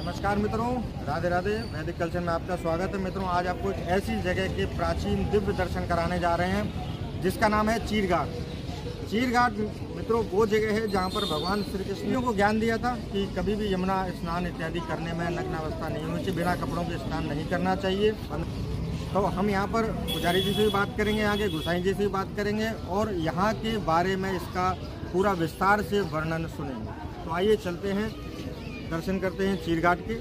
नमस्कार मित्रों, राधे राधे। वैदिक कल्चर में आपका स्वागत है। मित्रों, आज आपको एक ऐसी जगह के प्राचीन दिव्य दर्शन कराने जा रहे हैं जिसका नाम है चीरघाट। चीरघाट मित्रों वो जगह है जहां पर भगवान श्री कृष्ण को ज्ञान दिया था कि कभी भी यमुना स्नान इत्यादि करने में नग्न अवस्था नहीं होनी चाहिए, बिना कपड़ों के स्नान नहीं करना चाहिए। तो हम यहाँ पर पुजारी जी से भी बात करेंगे, यहाँ के गोसाई जी से भी बात करेंगे और यहाँ के बारे में इसका पूरा विस्तार से वर्णन सुनेंगे। तो आइए चलते हैं, दर्शन करते हैं चीरघाट के।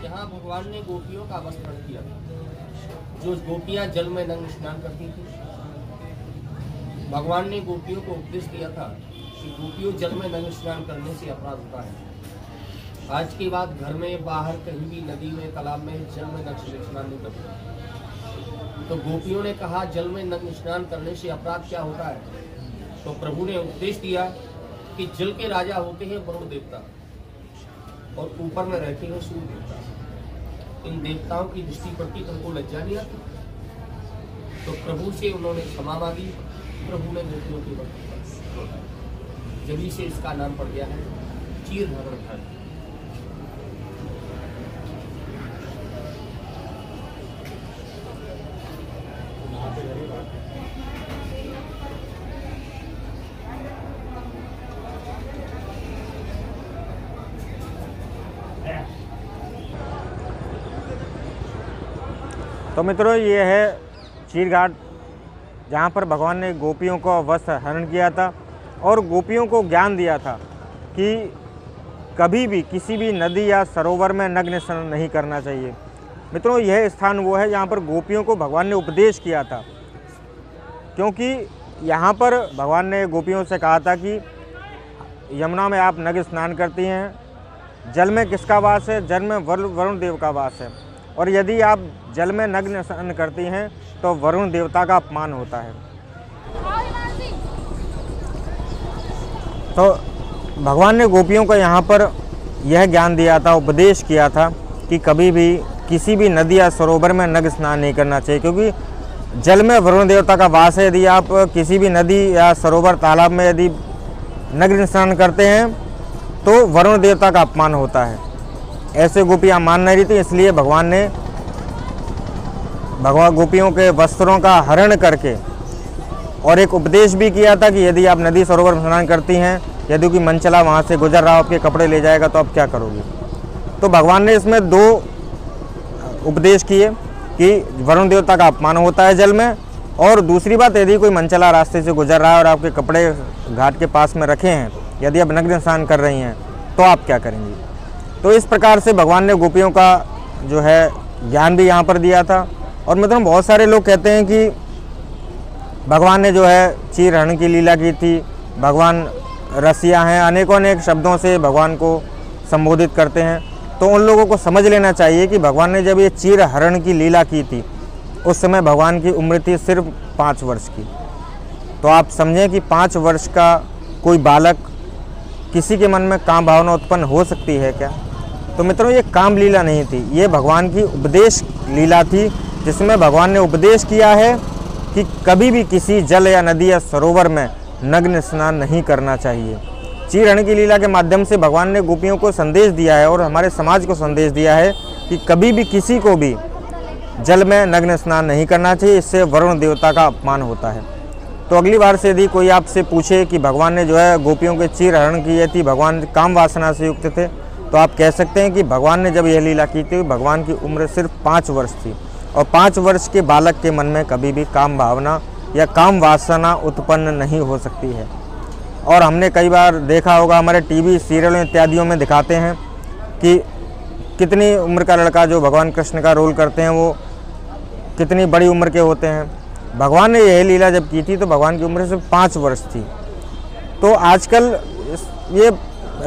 यहाँ भगवान ने गोपियों का वस्त्रण किया, जो गोपियां जल में नग्न स्नान करती थी। भगवान ने गोपियों को उपदेश दिया था कि गोपियों जल में नग्न स्नान करने से अपराध होता है। आज के बाद घर में, बाहर, कहीं भी नदी में, तालाब में जल में नग्न स्नान नहीं करते। तो गोपियों ने कहा जल में नग्न स्नान करने से अपराध क्या होता है। तो प्रभु ने उपदेश दिया कि जल के राजा होते हैं वरुण देवता और ऊपर में रहते हैं सूर्य देवता। इन देवताओं की दृष्टि पड़ती तो उनको लज्जा नहीं आती। तो प्रभु से उन्होंने क्षमा मांगी। प्रभु ने गोपियों की भक्ति, जभी से इसका नाम पड़ गया है चीरघाट घाट। तो मित्रों, ये है चीरघाट जहाँ पर भगवान ने गोपियों को वस्त्र हरण किया था और गोपियों को ज्ञान दिया था कि कभी भी किसी भी नदी या सरोवर में नग्न स्नान नहीं करना चाहिए। मित्रों, यह स्थान वो है जहाँ पर गोपियों को भगवान ने उपदेश किया था, क्योंकि यहाँ पर भगवान ने गोपियों से कहा था कि यमुना में आप नग्न स्नान करती हैं, जल में किसका वास है? जल में वरुण देव का वास है, और यदि आप जल में नग्न स्नान करती हैं तो वरुण देवता का अपमान होता है। तो भगवान ने गोपियों को यहाँ पर यह ज्ञान दिया था, उपदेश किया था कि कभी भी किसी भी नदी या सरोवर में नग्न स्नान नहीं करना चाहिए, क्योंकि जल में वरुण देवता का वास है। यदि आप किसी भी नदी या सरोवर, तालाब में यदि नग्न स्नान करते हैं तो वरुण देवता का अपमान होता है। ऐसे गोपियाँ मान नहीं रही थी, इसलिए भगवान ने गोपियों के वस्त्रों का हरण करके और एक उपदेश भी किया था कि यदि आप नदी सरोवर में स्नान करती हैं, यदि कोई मनचला वहाँ से गुजर रहा, आपके कपड़े ले जाएगा तो आप क्या करोगे। तो भगवान ने इसमें दो उपदेश किए कि वरुण देवता का अपमान होता है जल में, और दूसरी बात, यदि कोई मनचला रास्ते से गुजर रहा है और आपके कपड़े घाट के पास में रखे हैं, यदि आप नग्न स्नान कर रही हैं तो आप क्या करेंगी। तो इस प्रकार से भगवान ने गोपियों का जो है ज्ञान भी यहाँ पर दिया था। और मतलब बहुत सारे लोग कहते हैं कि भगवान ने जो है चीरहरण की लीला की थी, भगवान रसिया हैं, अनेकों अनेक शब्दों से भगवान को संबोधित करते हैं। तो उन लोगों को समझ लेना चाहिए कि भगवान ने जब ये चीरहरण की लीला की थी उस समय भगवान की उम्र थी सिर्फ 5 वर्ष की। तो आप समझें कि 5 वर्ष का कोई बालक, किसी के मन में काम भावना उत्पन्न हो सकती है क्या। तो मित्रों, ये काम लीला नहीं थी, ये भगवान की उपदेश लीला थी, जिसमें भगवान ने उपदेश किया है कि कभी भी किसी जल या नदी या सरोवर में नग्न स्नान नहीं करना चाहिए। चीरहरण की लीला के माध्यम से भगवान ने गोपियों को संदेश दिया है और हमारे समाज को संदेश दिया है कि कभी भी किसी को भी जल में नग्न स्नान नहीं करना चाहिए, इससे वरुण देवता का अपमान होता है। तो अगली बार से यदि कोई आपसे पूछे कि भगवान ने जो है गोपियों के चीरहरण किए थी, भगवान काम वासना से युक्त थे, तो आप कह सकते हैं कि भगवान ने जब यह लीला की थी भगवान की उम्र सिर्फ 5 वर्ष थी, और 5 वर्ष के बालक के मन में कभी भी काम भावना या काम वासना उत्पन्न नहीं हो सकती है। और हमने कई बार देखा होगा, हमारे टीवी सीरियलों इत्यादियों में दिखाते हैं कि कितनी उम्र का लड़का जो भगवान कृष्ण का रोल करते हैं वो कितनी बड़ी उम्र के होते हैं। भगवान ने यह लीला जब की थी तो भगवान की उम्र सिर्फ 5 वर्ष थी, तो आजकल ये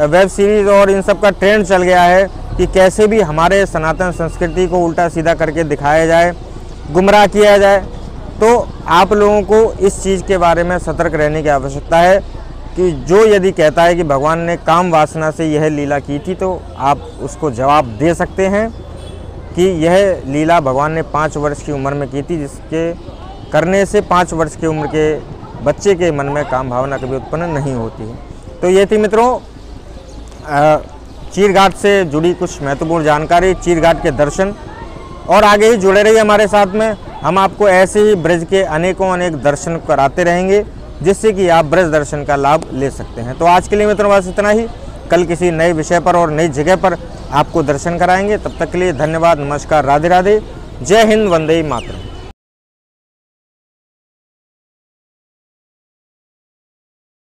वेब सीरीज़ और इन सब का ट्रेंड चल गया है कि कैसे भी हमारे सनातन संस्कृति को उल्टा सीधा करके दिखाया जाए, गुमराह किया जाए। तो आप लोगों को इस चीज़ के बारे में सतर्क रहने की आवश्यकता है कि जो यदि कहता है कि भगवान ने काम वासना से यह लीला की थी, तो आप उसको जवाब दे सकते हैं कि यह लीला भगवान ने 5 वर्ष की उम्र में की थी, जिसके करने से 5 वर्ष की उम्र के बच्चे के मन में काम भावना कभी उत्पन्न नहीं होती है। तो ये थी मित्रों चीर घाट से जुड़ी कुछ महत्वपूर्ण जानकारी, चीर घाट के दर्शन। और आगे ही जुड़े रहिए हमारे साथ में, हम आपको ऐसे ही ब्रज के अनेक दर्शन कराते रहेंगे, जिससे कि आप ब्रज दर्शन का लाभ ले सकते हैं। तो आज के लिए मित्रों बस इतना ही। कल किसी नए विषय पर और नई जगह पर आपको दर्शन कराएंगे। तब तक के लिए धन्यवाद, नमस्कार, राधे राधे, जय हिंद, वंदे मातरम।